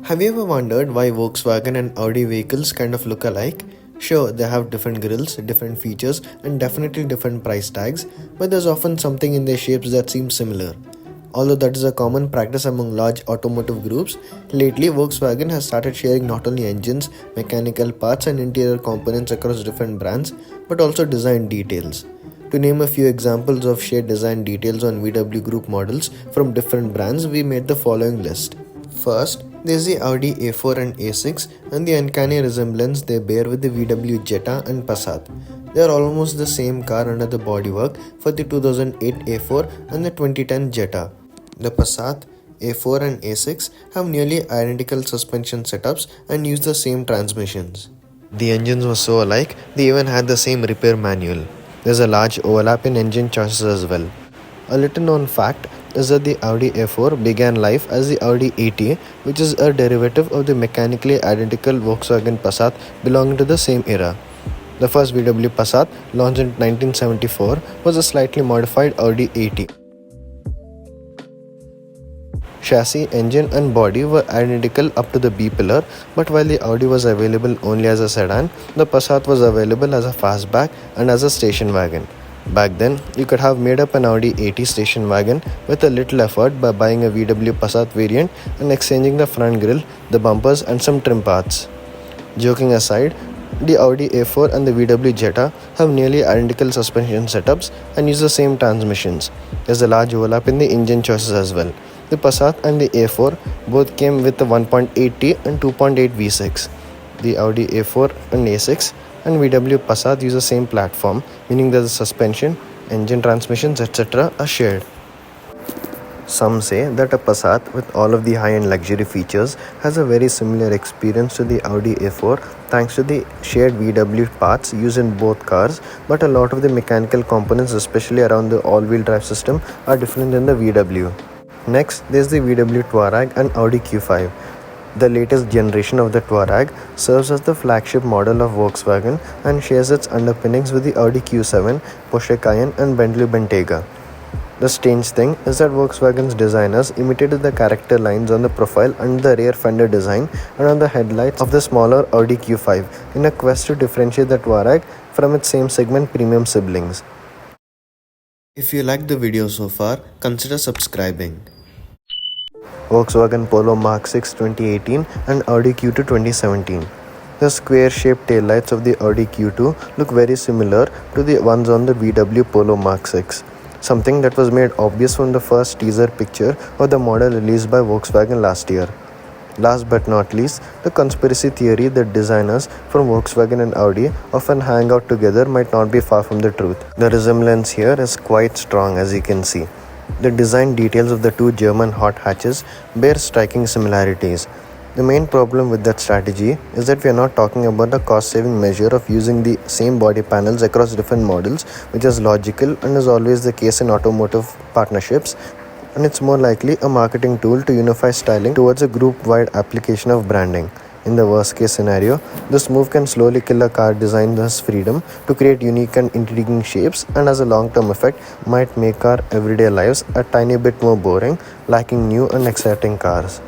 Have you ever wondered why Volkswagen and Audi vehicles kind of look alike? Sure, they have different grills, different features, and definitely different price tags, but there's often something in their shapes that seems similar. Although that is a common practice among large automotive groups, lately Volkswagen has started sharing not only engines, mechanical parts, and interior components across different brands, but also design details. To name a few examples of shared design details on VW Group models from different brands, we made the following list. First, there's the Audi A4 and A6 and the uncanny resemblance they bear with the VW Jetta and Passat. They are almost the same car under the bodywork for the 2008 A4 and the 2010 Jetta. The Passat, A4 and A6 have nearly identical suspension setups and use the same transmissions. The engines were so alike, they even had the same repair manual. There's a large overlap in engine choices as well. A little known fact is that the Audi A4 began life as the Audi AT, which is a derivative of the mechanically identical Volkswagen Passat belonging to the same era. The first VW Passat, launched in 1974, was a slightly modified Audi AT. Chassis, engine and body were identical up to the B-pillar, but while the Audi was available only as a sedan, the Passat was available as a fastback and as a station wagon. Back then, you could have made up an Audi AT station wagon with a little effort by buying a VW Passat variant and exchanging the front grille, the bumpers and some trim parts. Joking aside, the Audi A4 and the VW Jetta have nearly identical suspension setups and use the same transmissions. There's a large overlap in the engine choices as well. The Passat and the A4 both came with the 1.8T and 2.8 V6. The Audi A4 and A6 and VW Passat use the same platform, meaning that the suspension, engine transmissions, etc. are shared. Some say that a Passat with all of the high-end luxury features has a very similar experience to the Audi A4 thanks to the shared VW parts used in both cars, but a lot of the mechanical components, especially around the all-wheel drive system, are different than the VW. Next, there's the VW Toureg and Audi Q5. The latest generation of the Toureg serves as the flagship model of Volkswagen and shares its underpinnings with the Audi Q7, Porsche Cayenne and Bentley Bentayga. The strange thing is that Volkswagen's designers imitated the character lines on the profile and the rear fender design and on the headlights of the smaller Audi Q5 in a quest to differentiate the Toureg from its same segment premium siblings. If you liked the video so far, consider subscribing. Volkswagen Polo Mark 6 2018 and Audi Q2 2017. The square-shaped taillights of the Audi Q2 look very similar to the ones on the VW Polo Mark 6, something that was made obvious from the first teaser picture of the model released by Volkswagen last year. Last but not least, the conspiracy theory that designers from Volkswagen and Audi often hang out together might not be far from the truth. The resemblance here is quite strong, as you can see. The design details of the two German hot hatches bear striking similarities. The main problem with that strategy is that we are not talking about the cost-saving measure of using the same body panels across different models, which is logical and is always the case in automotive partnerships, and it's more likely a marketing tool to unify styling towards a group-wide application of branding. In the worst-case scenario, this move can slowly kill a car designer's freedom to create unique and intriguing shapes, and as a long-term effect, might make our everyday lives a tiny bit more boring, lacking new and exciting cars.